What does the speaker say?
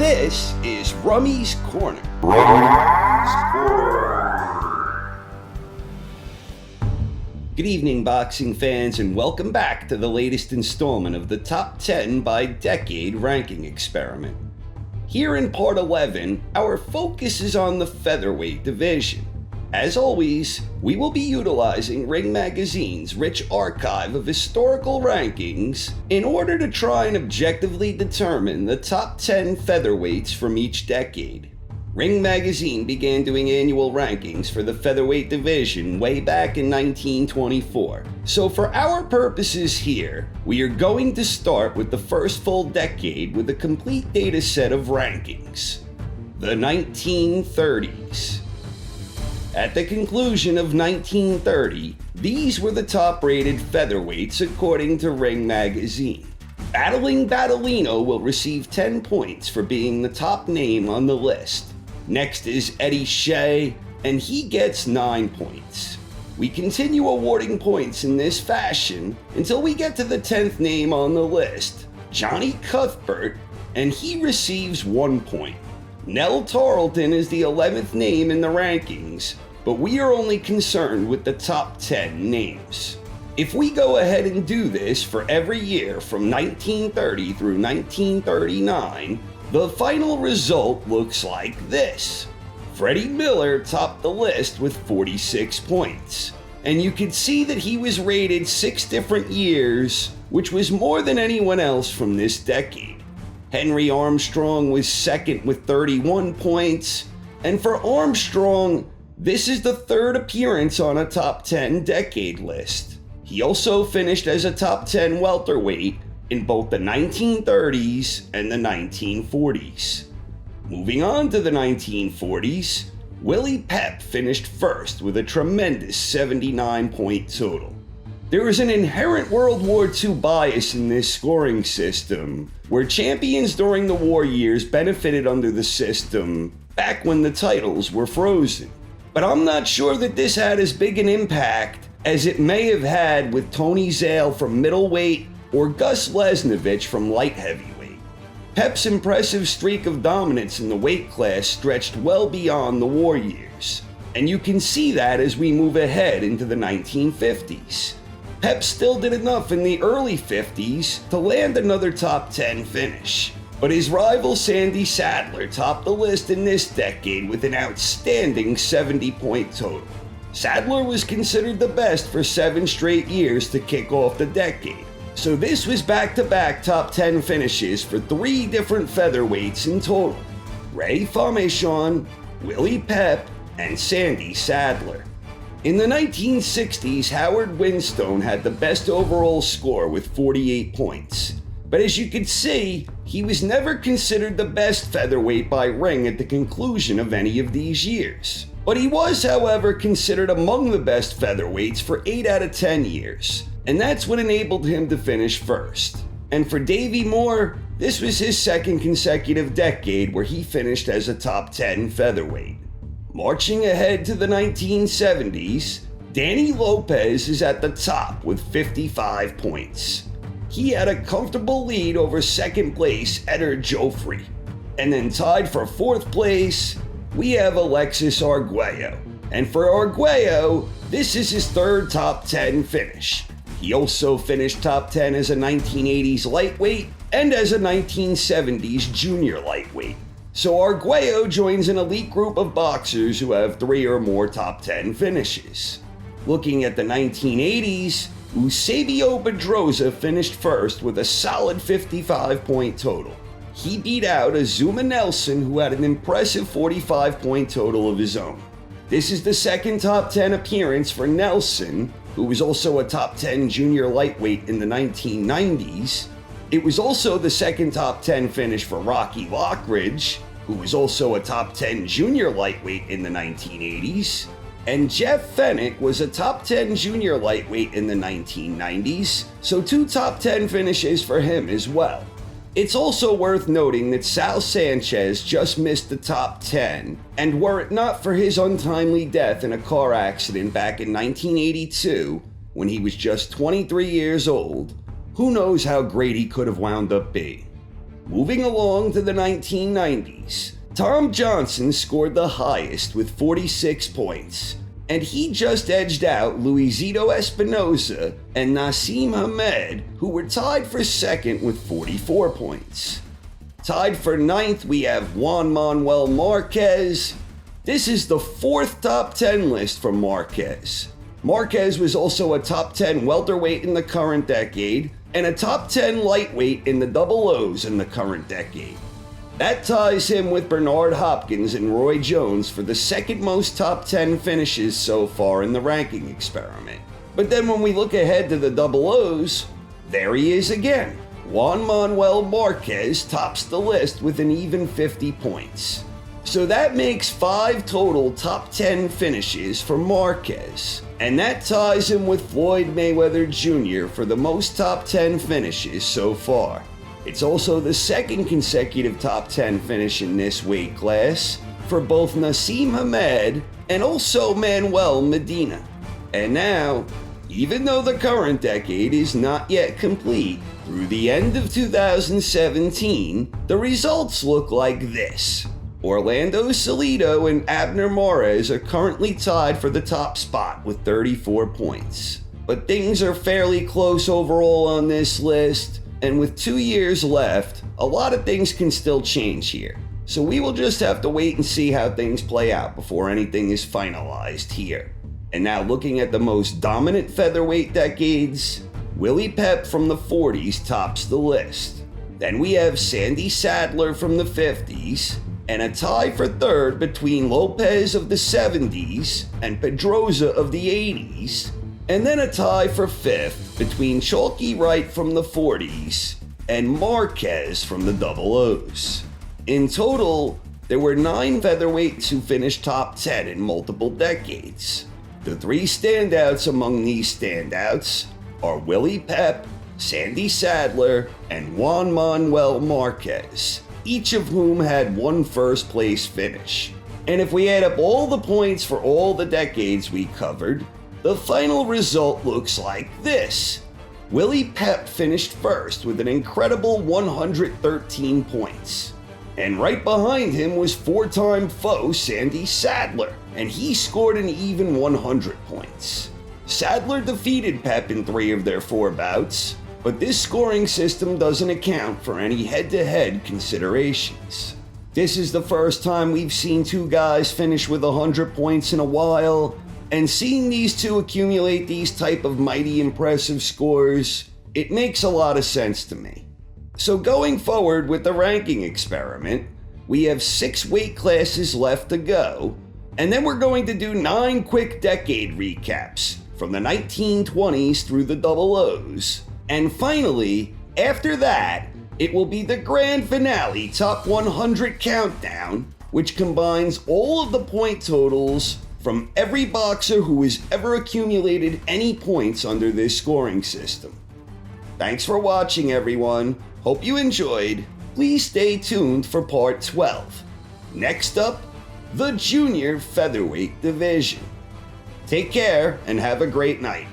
This is Rummy's Corner. Good evening, boxing fans, and welcome back to the latest installment of the Top 10 by Decade ranking experiment. Here in Part 11, our focus is on the featherweight division. As always, we will be utilizing Ring Magazine's rich archive of historical rankings in order to try and objectively determine the top 10 featherweights from each decade. Ring Magazine began doing annual rankings for the featherweight division way back in 1924. So for our purposes here, we are going to start with the first full decade with a complete data set of rankings. The 1930s. At the conclusion of 1930, these were the top-rated featherweights according to Ring Magazine. Battling Battalino will receive 10 points for being the top name on the list. Next is Eddie Shea, and he gets 9 points. We continue awarding points in this fashion until we get to the 10th name on the list, Johnny Cuthbert, and he receives 1 point. Nell Tarleton is the 11th name in the rankings, but we are only concerned with the top 10 names. If we go ahead and do this for every year from 1930 through 1939, the final result looks like this. Freddie Miller topped the list with 46 points, and you could see that he was rated 6 different years, which was more than anyone else from this decade. Henry Armstrong was second with 31 points, and for Armstrong, this is the third appearance on a top 10 decade list. He also finished as a top 10 welterweight in both the 1930s and the 1940s. Moving on to the 1940s, Willie Pep finished first with a tremendous 79-point total. There is an inherent World War II bias in this scoring system, where champions during the war years benefited under the system back when the titles were frozen. But I'm not sure that this had as big an impact as it may have had with Tony Zale from middleweight or Gus Lesnovich from light heavyweight. Pep's impressive streak of dominance in the weight class stretched well beyond the war years, and you can see that as we move ahead into the 1950s. Pep still did enough in the early 50s to land another top 10 finish, but his rival Sandy Sadler topped the list in this decade with an outstanding 70-point total. Sadler was considered the best for 7 straight years to kick off the decade, so this was back-to-back top 10 finishes for 3 different featherweights in total: Ray Famechon, Willie Pep, and Sandy Sadler. In the 1960s, Howard Winstone had the best overall score with 48 points. But as you can see, he was never considered the best featherweight by Ring at the conclusion of any of these years. But he was, however, considered among the best featherweights for 8 out of 10 years, and that's what enabled him to finish first. And for Davey Moore, this was his second consecutive decade where he finished as a top 10 featherweight. Marching ahead to the 1970s, Danny Lopez is at the top with 55 points. He had a comfortable lead over second place Eder Joffrey. And then tied for 4th place, we have Alexis Arguello. And for Arguello, this is his 3rd top 10 finish. He also finished top 10 as a 1980s lightweight and as a 1970s junior lightweight. So Arguello joins an elite group of boxers who have 3 or more top 10 finishes. Looking at the 1980s, Eusebio Pedroza finished first with a solid 55-point total. He beat out Azuma Nelson, who had an impressive 45-point total of his own. This is the 2nd top 10 appearance for Nelson, who was also a top 10 junior lightweight in the 1990s. It was also the 2nd top 10 finish for Rocky Lockridge, who was also a top 10 junior lightweight in the 1980s. And Jeff Fennick was a top 10 junior lightweight in the 1990s, so 2 top 10 finishes for him as well. It's also worth noting that Sal Sanchez just missed the top 10, and were it not for his untimely death in a car accident back in 1982, when he was just 23 years old, who knows how great he could have wound up being. Moving along to the 1990s, Tom Johnson scored the highest with 46 points, and he just edged out Luisito Espinosa and Nassim Hamed, who were tied for second with 44 points. Tied for ninth, we have Juan Manuel Marquez. This is the fourth top 10 list for Marquez. Marquez was also a top 10 welterweight in the current decade and a top 10 lightweight in the double O's in the current decade. That ties him with Bernard Hopkins and Roy Jones for the second most top 10 finishes so far in the ranking experiment. But then when we look ahead to the double O's, there he is again. Juan Manuel Marquez tops the list with an even 50 points. So that makes 5 total top 10 finishes for Marquez, and that ties him with Floyd Mayweather Jr. for the most top 10 finishes so far. It's also the second consecutive top 10 finish in this weight class for both Nassim Hamed and also Manuel Medina. And now, even though the current decade is not yet complete, through the end of 2017, the results look like this. Orlando Salido and Abner Mares are currently tied for the top spot with 34 points. But things are fairly close overall on this list, and with 2 years left, a lot of things can still change here. So we will just have to wait and see how things play out before anything is finalized here. And now looking at the most dominant featherweight decades, Willie Pep from the 40s tops the list. Then we have Sandy Sadler from the 50s, and a tie for third between Lopez of the 70s and Pedroza of the 80s, and then a tie for fifth between Chalky Wright from the 40s and Marquez from the double O's. In total, there were 9 featherweights who finished top 10 in multiple decades. The 3 standouts among these standouts are Willie Pep, Sandy Sadler, and Juan Manuel Marquez, each of whom had 1 first place finish. And if we add up all the points for all the decades we covered, the final result looks like this. Willie Pep finished first with an incredible 113 points. And right behind him was 4-time foe Sandy Sadler, and he scored an even 100 points. Sadler defeated Pep in 3 of their 4 bouts, but this scoring system doesn't account for any head-to-head considerations. This is the first time we've seen 2 guys finish with 100 points in a while, and seeing these 2 accumulate these type of mighty impressive scores, it makes a lot of sense to me. So going forward with the ranking experiment, we have 6 weight classes left to go, and then we're going to do 9 quick decade recaps from the 1920s through the double O's. And finally, after that, it will be the grand finale top 100 countdown, which combines all of the point totals from every boxer who has ever accumulated any points under this scoring system. Thanks for watching, everyone. Hope you enjoyed. Please stay tuned for part 12. Next up, the junior featherweight division. Take care and have a great night.